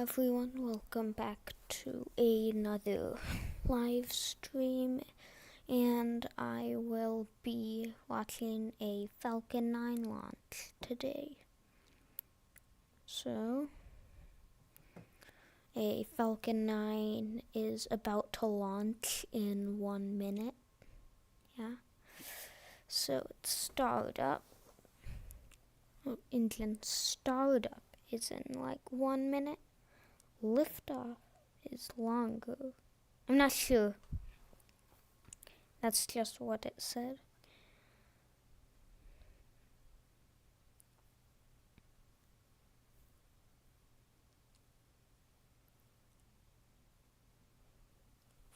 everyone, welcome back to another live stream, and I will be watching a Falcon 9 launch today. So, a Falcon 9 is about to launch in 1 minute. Yeah. So it's startup. Engine startup is in like 1 minute. Liftoff is longer. I'm not sure. That's just what it said.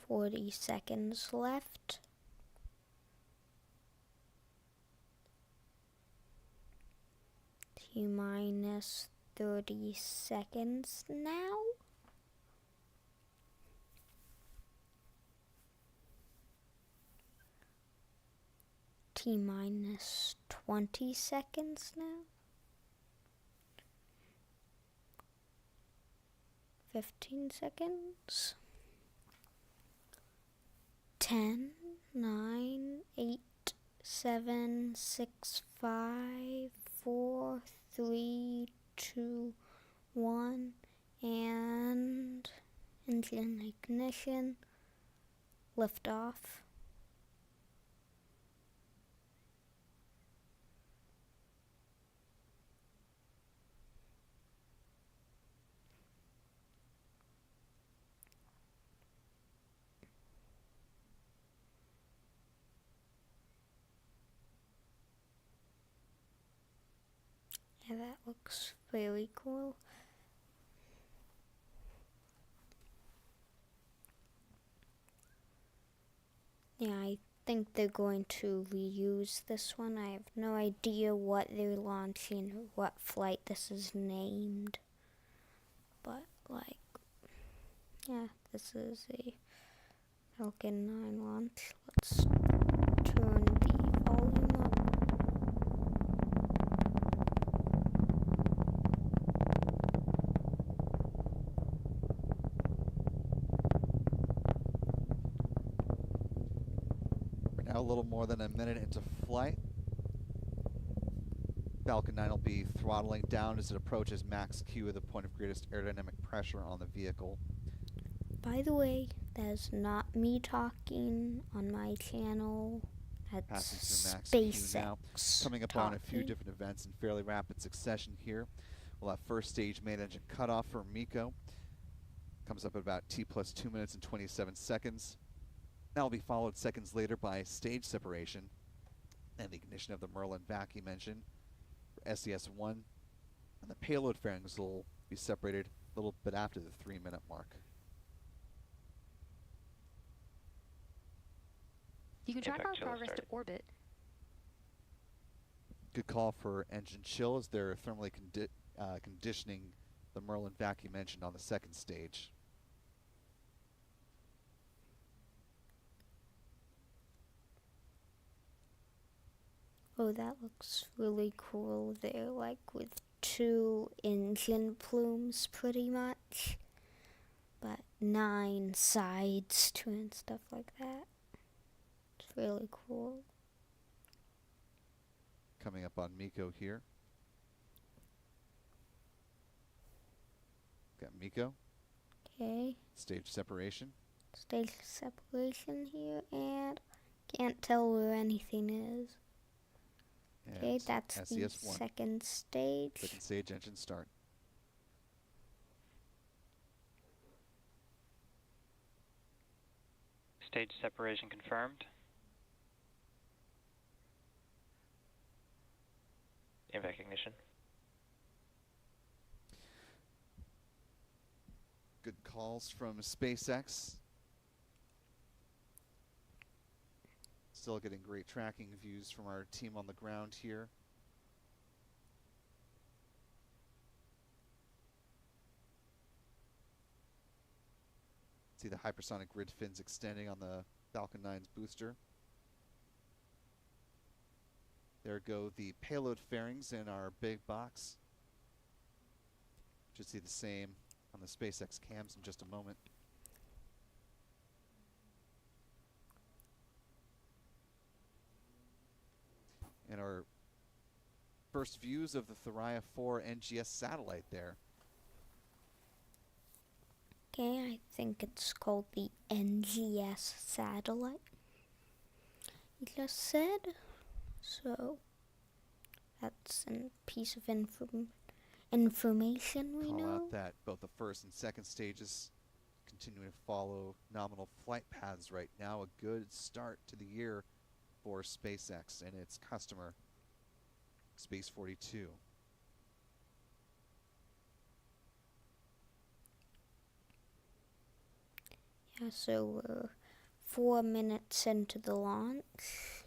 "40 seconds left. T-minus 30 seconds now. T-minus 20 seconds now. 15 seconds. 10, 9, 8, 7, 6, 5, 4, 3, 2, 1, and engine ignition, liftoff. Yeah, that looks very cool. Yeah, I think they're going to reuse this one. I have no idea what they're launching or what flight this is named. But, like, yeah, this is a Falcon 9 launch. Let's turn the volume up. We're now a little more than a minute into flight. Falcon 9 will be throttling down as it approaches max Q at the point of greatest aerodynamic pressure on the vehicle. By the way, that is not me talking on my channel. That's Passing through max SpaceX Q now. Coming up on a few different events in fairly rapid succession here. We'll have first stage main engine cutoff for MECO. Comes up at about T plus 2 minutes and 27 seconds. That will be followed seconds later by stage separation and the ignition of the Merlin vacuum engine for SES-1. And the payload fairings will be separated a little bit after the 3-minute mark. You can track our progress to orbit. Good call for engine chill as they're thermally conditioning the Merlin vacuum engine on the second stage. Oh, that looks really cool there, like with 2 engine plumes pretty much, but 9 sides to it and stuff like that. It's really cool. Coming up on MECO here. Got MECO. Okay. Stage separation. Stage separation here, and can't tell where anything is. Okay, that's the second stage. Second stage engine start. Stage separation confirmed. Invac ignition. Good calls from SpaceX. Still getting great tracking views from our team on the ground here. See the hypersonic grid fins extending on the Falcon 9's booster. There go the payload fairings in our big box. Should see the same on the SpaceX cams in just a moment. And our first views of the Thuraya 4 NGS satellite there. Okay, I think it's called the NGS satellite. You just said. So, that's a piece of information we know. Call out that both the first and second stages continuing to follow nominal flight paths right now. A good start to the year for SpaceX and its customer, Space 42. Yeah, so we're 4 minutes into the launch.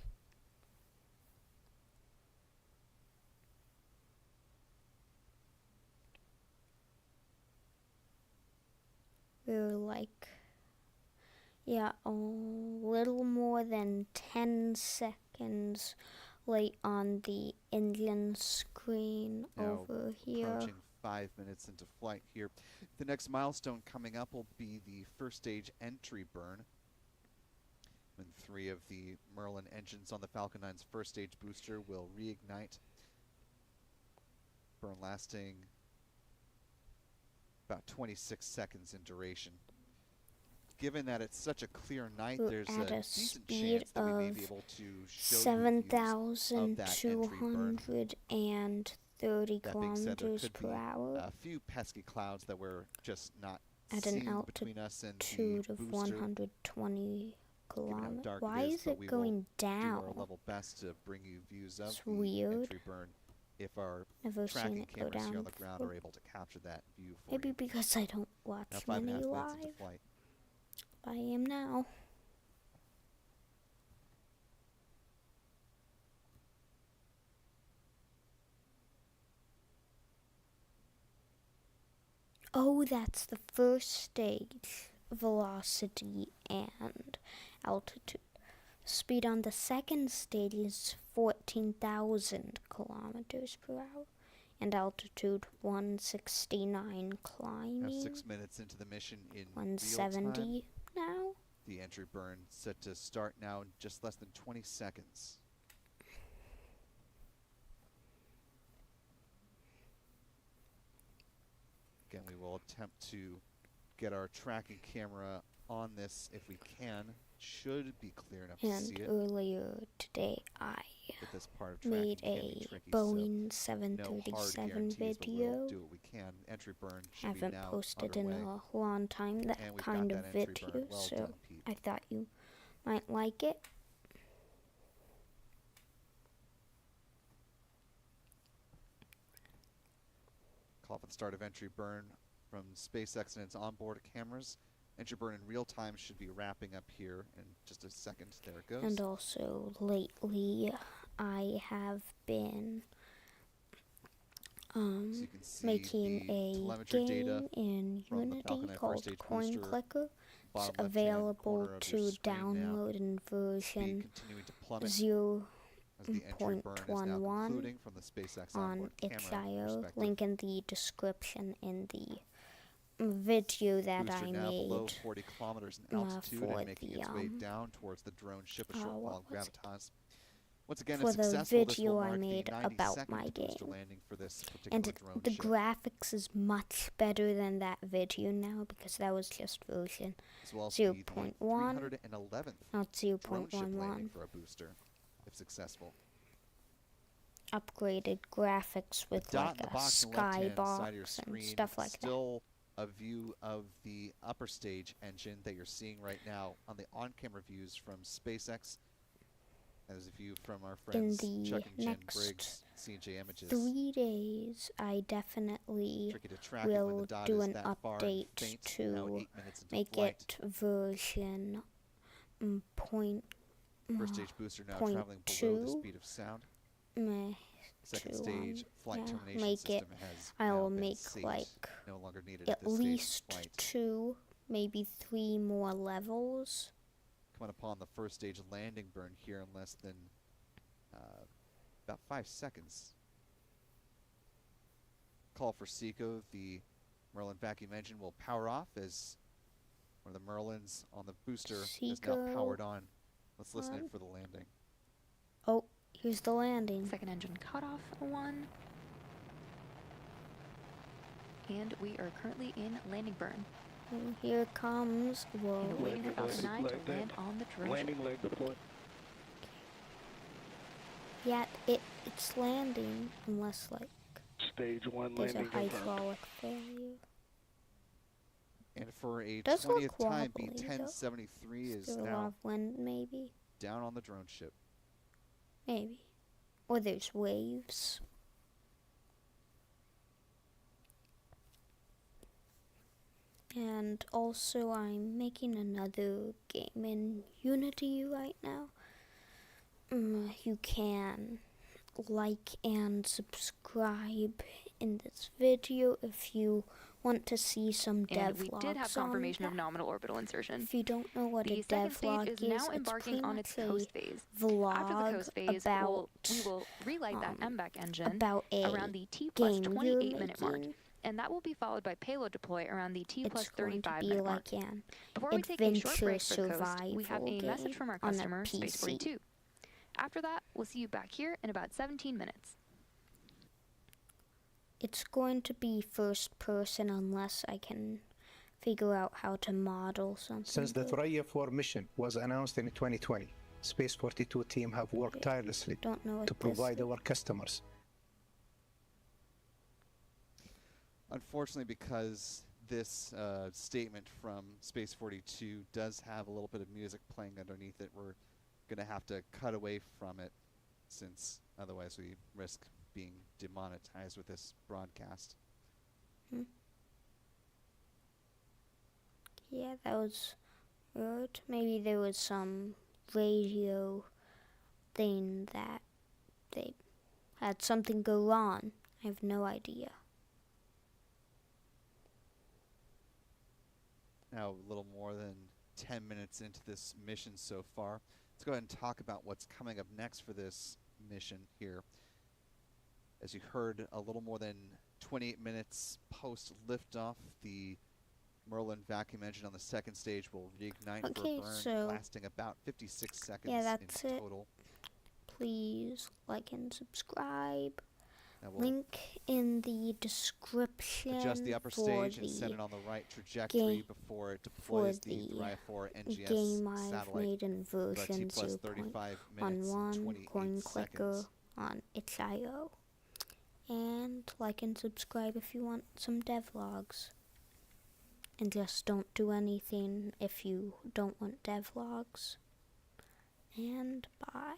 We're like, yeah, a little more than 10 seconds late on the engine screen Now over here. approaching 5 minutes into flight here. The next milestone coming up will be the first stage entry burn, when 3 of the Merlin engines on the Falcon 9's first stage booster will reignite. Burn lasting about 26 seconds in duration. Given that it's such a clear night, there's a decent chance that we may be able to show 7,230 kilometers per hour. A few pesky clouds that we're just not at an seeing between us and the altitude of booster. 120 kilometers. Why is but it we going will down? do our level best to bring you views of It's the weird. entry burn if our Never seen tracking it go cameras here on down. the ground are able to capture that view for Maybe you. because I don't watch Now 5.5 many minutes live. into flight. I am now. Oh, that's the first stage, velocity and altitude. Speed on the second stage is 14,000 kilometers per hour, and altitude 169 climbing. Now 6 minutes into the mission in 170 real time. now. The entry burn set to start now in just less than 20 seconds. Again, we will attempt to get our tracking camera on this if we can. Should be clear enough to see And it. earlier today, I But this part of made tracking can a be tricky, Boeing so no hard 737 guarantees, but we'll video. do what we can. Entry burn should Haven't be now posted underway. in a long time that And we've kind got of that entry video, burn. Well so done, Pete. I thought you might like it. Call for the start of entry burn from SpaceX and its onboard cameras. Entry burn in real time should be wrapping up here in just a second. There it goes. And also, lately, I have been So you can see making the a telemetry data game in from the Unity Falcon 9 called first stage Coin booster. Clicker. It's Bottom left-hand available corner of to your screen now. download in version Speed continuing to plummet 0. as the entry burn is now 0.11 concluding from the SpaceX on onboard camera itch.io. perspective. Link in the description in the video that Booster I now below made 40 kilometers in altitude for and making the, its way down towards the drone ship, a short what while was it? gravitas. Once again, for if the successful, this will video I mark made the about 92nd my booster game. landing for this particular And drone the ship. graphics is much better than that video now because that was just version As well as the 0.1, 311th not drone ship landing 0.11. for a booster, if successful. Upgraded graphics with Dot like in the a box on the left-hand side of your skybox and screen, stuff like that. still a view of the upper stage engine that you're seeing right now on the on-camera views from SpaceX. As a view from our friends In Chuck the and Jen next Briggs, C&J Images. 3 days, I definitely Tricky to track it when the will dot do is an that far and update faint. Now to 8 minutes into make flight. it version First stage booster now point traveling below the 2. speed of sound. Meh, Second to, stage flight yeah, termination make system has I now will been make saved, like no longer needed at at this stage least of flight. 2, maybe 3 more levels. Coming upon the first stage landing burn here in less than about 5 seconds. Call for SECO, the Merlin vacuum engine will power off as one of the Merlins on the booster is now Seagull. powered on. Let's listen in for the landing. Oh, here's the landing. Second engine cutoff 1. And we are currently in landing burn. And here it comes. Whoa. And waiting for Falcon 9 to land on the drone ship. Landing leg deployed. Yeah, it's landing unless like Stage 1 there's a landing confirmed. hydraulic failure. And for a Does 20th look time, wobbly, though. B-1073 is There's a lot now of wind, maybe. down on the drone ship. Maybe. Or there's waves. And also I'm making another game in Unity right now. You can like and subscribe in this video if you want to see some And we devlogs did have on confirmation of that. nominal orbital insertion. If you don't know what The a second stage devlog is now it's embarking pretty on much its a coast phase. vlog After the coast phase, about we will relight that MVAC engine about a around the T plus game 28-minute mark. making. And that will be followed by payload deploy around the T It's plus going to be 35-minute mark. like an Before we take a short adventure break for the coast, we have a survival message game from our on a customer, PC. Space 42. After that, we'll see you back here in about 17 minutes. It's going to be first person unless I can figure out how to model something. Since the good. Thuraya 4 mission was announced in 2020, Space 42 team have worked tirelessly Don't know what to this provide is. our customers. Unfortunately, because this statement from Space 42 does have a little bit of music playing underneath it, we're going to have to cut away from it, since otherwise we risk being demonetized with this broadcast. Yeah, that was weird. Maybe there was some radio thing that they had something go on. I have no idea. Now a little more than 10 minutes into this mission so far. Let's go ahead and talk about what's coming up next for this mission here. As you heard, a little more than 28 minutes post liftoff, the Merlin vacuum engine on the second stage will reignite Okay, for a burn, so lasting about 56 seconds yeah, that's in it. total. Please like and subscribe. Now we'll Link in the description adjust the upper for stage and set the it on the right trajectory game- before it for deploys the the Thuraya 4 NGS game I've satellite. made in About T version plus 35 minutes and 0.11 28 coin clicker seconds. on itch.io. And like and subscribe if you want some devlogs. And just don't do anything if you don't want devlogs. And bye.